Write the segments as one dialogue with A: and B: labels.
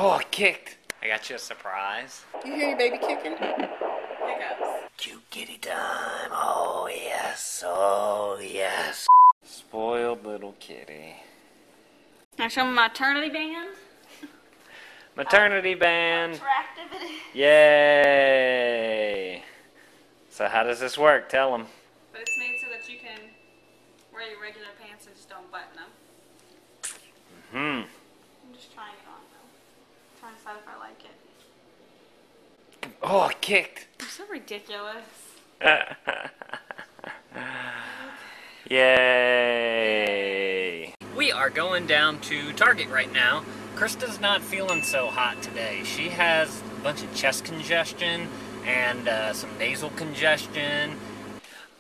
A: Oh, I kicked. I got you a surprise.
B: You hear your baby kicking? Hiccups.
A: Cute kitty time. Oh, yes. Oh, yes. Spoiled little kitty.
C: Can I show them my maternity band?
A: Maternity band.
C: Attractive it is.
A: Yay. So how does this work? Tell them.
C: But it's made so that you can wear your regular pants and just don't button them. I'm just trying it on though. Trying to decide if I like it.
A: Oh, I kicked.
C: You're so ridiculous.
A: Yay. We are going down to Target right now. Krista's not feeling so hot today. She has a bunch of chest congestion and some nasal congestion.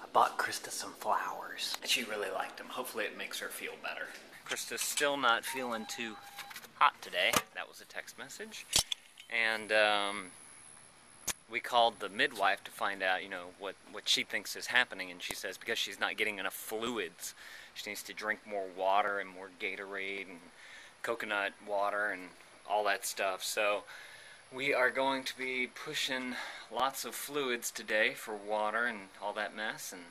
A: I bought Krista some flowers. She really liked them. Hopefully it makes her feel better. Krista's still not feeling too hot today. That was a text message. And we called the midwife to find out, you know, what she thinks is happening. And she says because she's not getting enough fluids, she needs to drink more water and more Gatorade and coconut water and all that stuff. So we are going to be pushing lots of fluids today for water and all that mess, and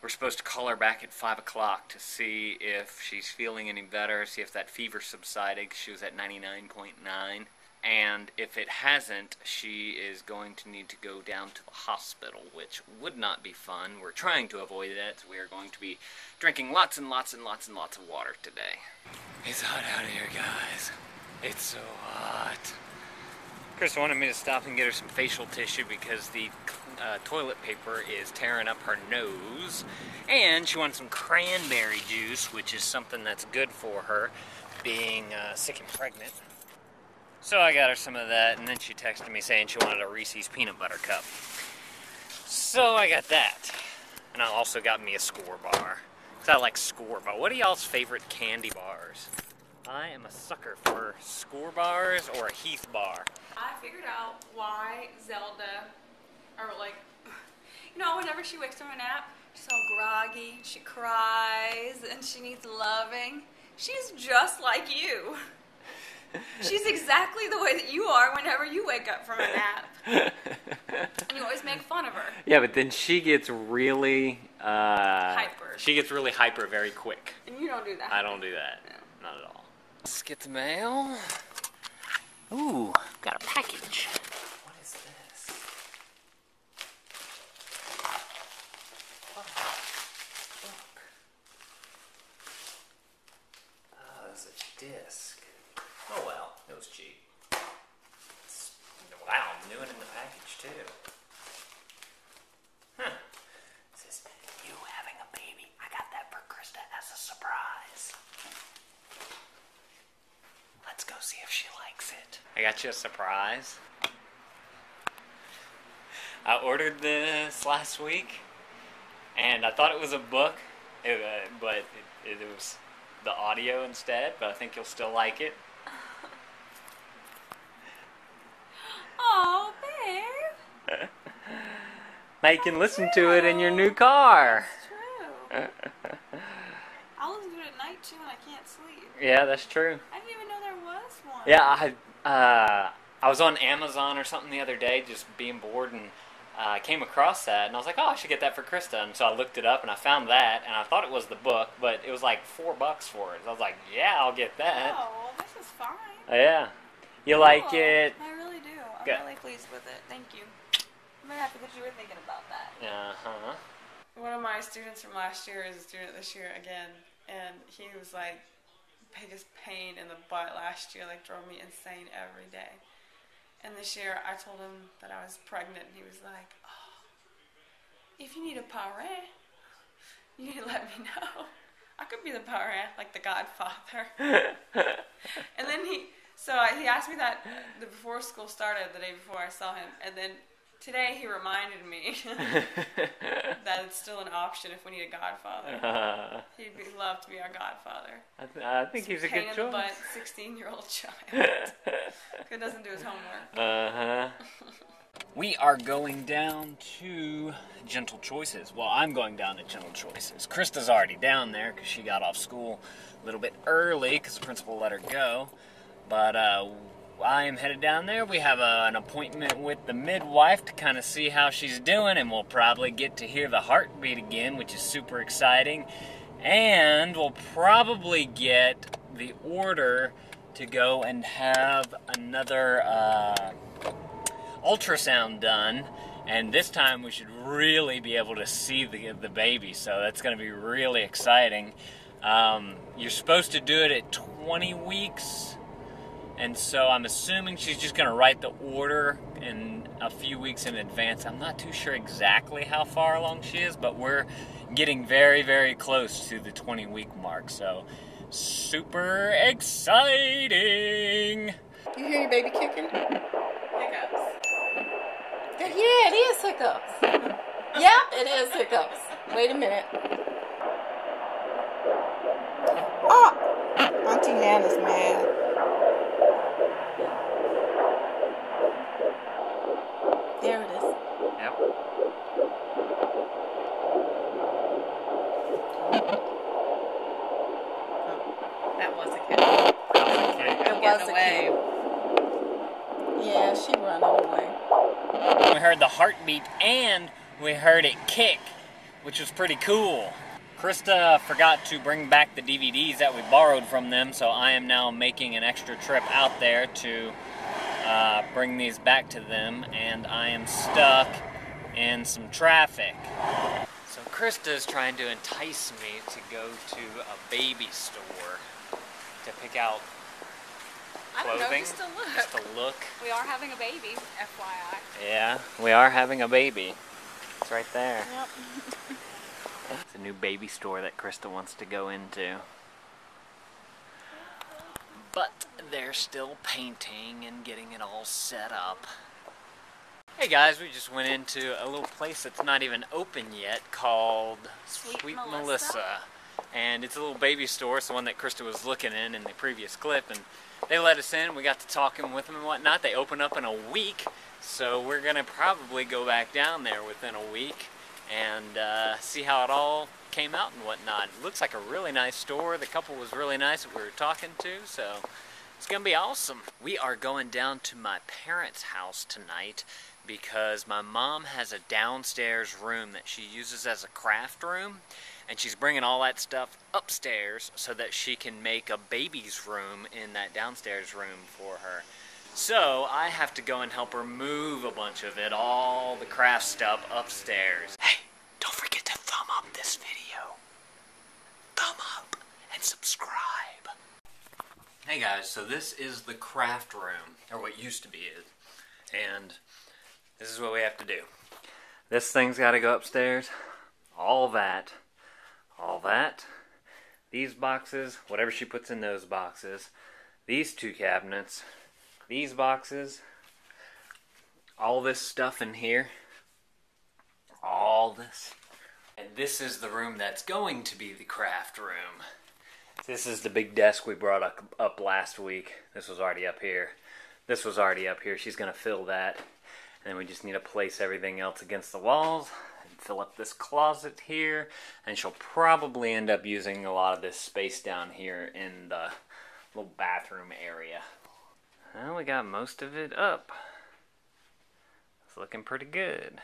A: we're supposed to call her back at 5 o'clock to see if she's feeling any better, see if that fever subsided. She was at 99.9, and if it hasn't, she is going to need to go down to the hospital, which would not be fun. We're trying to avoid that, so we are going to be drinking lots and lots and lots and lots of water today. It's hot out here, guys. It's so hot. Chris wanted me to stop and get her some facial tissue because the toilet paper is tearing up her nose. And she wanted some cranberry juice, which is something that's good for her, being sick and pregnant. So I got her some of that, and then she texted me saying she wanted a Reese's peanut butter cup. So I got that. And I also got me a Score bar. Because I like Score bar. What are y'all's favorite candy bars? I am a sucker for Score bars or a Heath bar.
C: I figured out why Zelda, or like, you know, whenever she wakes from a nap, she's all groggy, she cries, and she needs loving. She's just like you. She's exactly the way that you are whenever you wake up from a nap. And you always make fun of her.
A: Yeah, but then she gets really
C: hyper.
A: She gets really hyper very quick.
C: And you don't do that.
A: I don't do that.
C: No.
A: Not at all. Let's get the mail. Ooh, got a package. What is this? What a book. Oh, there's a disc. Oh well, it was cheap. Wow, new one in the package too. Huh. It says, you having a baby. I got that for Krista as a surprise. Let's go see if she likes it. I got you a surprise. I ordered this last week, and I thought it was a book, but it was the audio instead, but I think you'll still like it.
C: Oh, babe.
A: Now you can listen to it in your new car.
C: That's true. I'll listen to it at night too when I can't sleep.
A: Yeah, that's true.
C: I didn't even know there was one.
A: Yeah, I was on Amazon or something the other day, just being bored, and I came across that, and I was like, oh, I should get that for Krista. And so I looked it up, and I found that, and I thought it was the book, but it was like $4 for it. So I was like, yeah, I'll get that.
C: Oh, well, this is fine.
A: Yeah. You like it?
C: I really do. I'm
A: Good.
C: really pleased with it. Thank you. I'm very happy that you were thinking about that.
A: Uh-huh.
B: One of my students from last year is a student this year again, and he was like, biggest pain in the butt last year, like drove me insane every day. And this year I told him that I was pregnant, and he was like, oh, if you need a parent, you need to let me know. I could be the parent, like the Godfather. And then he asked me that before school started, the day before I saw him, and then today he reminded me that it's still an option if we need a godfather. He'd love to be our godfather.
A: I think he's a good choice.
B: Pain in the butt, 16-year-old child who doesn't do his homework.
A: Uh-huh. We are going down to Gentle Choices. Well, I'm going down to Gentle Choices. Krista's already down there because she got off school a little bit early because the principal let her go. But I am headed down there. We have an appointment with the midwife to kind of see how she's doing, and we'll probably get to hear the heartbeat again, which is super exciting. And we'll probably get the order to go and have another ultrasound done, and this time we should really be able to see the baby, so that's going to be really exciting. You're supposed to do it at 20 weeks, and so I'm assuming she's just going to write the order in a few weeks in advance. I'm not too sure exactly how far along she is, but we're getting very, very close to the 20-week mark, so super exciting!
D: You hear your baby kicking?
B: Hiccups.
D: Yeah, it is hiccups. Yep, it is hiccups. Wait a minute. Oh, Auntie Nana's mad. There it is.
A: Yep.
B: That was a kid.
D: It was a kid. Yeah, she running away.
A: We heard the heartbeat and we heard it kick, which was pretty cool. Krista forgot to bring back the DVDs that we borrowed from them, so I am now making an extra trip out there to bring these back to them, and I am stuck in some traffic. So Krista is trying to entice me to go to a baby store to pick out clothing.
C: I don't know, just to look.
A: Just to look.
C: We are having a baby, FYI.
A: Yeah, we are having a baby. It's right there.
D: Yep.
A: It's a new baby store that Krista wants to go into. But they're still painting and getting it all set up. Hey guys, we just went into a little place that's not even open yet called Sweet Melissa. And it's a little baby store. It's the one that Krista was looking in the previous clip. And they let us in. We got to talking with them and whatnot. They open up in a week. So we're going to probably go back down there within a week and see how it all came out and whatnot. It looks like a really nice store. The couple was really nice that we were talking to, so it's gonna be awesome. We are going down to my parents' house tonight because my mom has a downstairs room that she uses as a craft room, and she's bringing all that stuff upstairs so that she can make a baby's room in that downstairs room for her. So I have to go and help her move a bunch of it, all the craft stuff upstairs. Hey, don't forget to thumb up this video. Thumb up and subscribe. Hey guys, so this is the craft room, or what used to be it. And this is what we have to do. This thing's got to go upstairs. All that. These boxes, whatever she puts in those boxes. These two cabinets. These boxes, all this stuff in here, all this. And this is the room that's going to be the craft room. This is the big desk we brought up last week. This was already up here. This was already up here. She's going to fill that. And then we just need to place everything else against the walls and fill up this closet here. And she'll probably end up using a lot of this space down here in the little bathroom area. Well, we got most of it up. It's looking pretty good.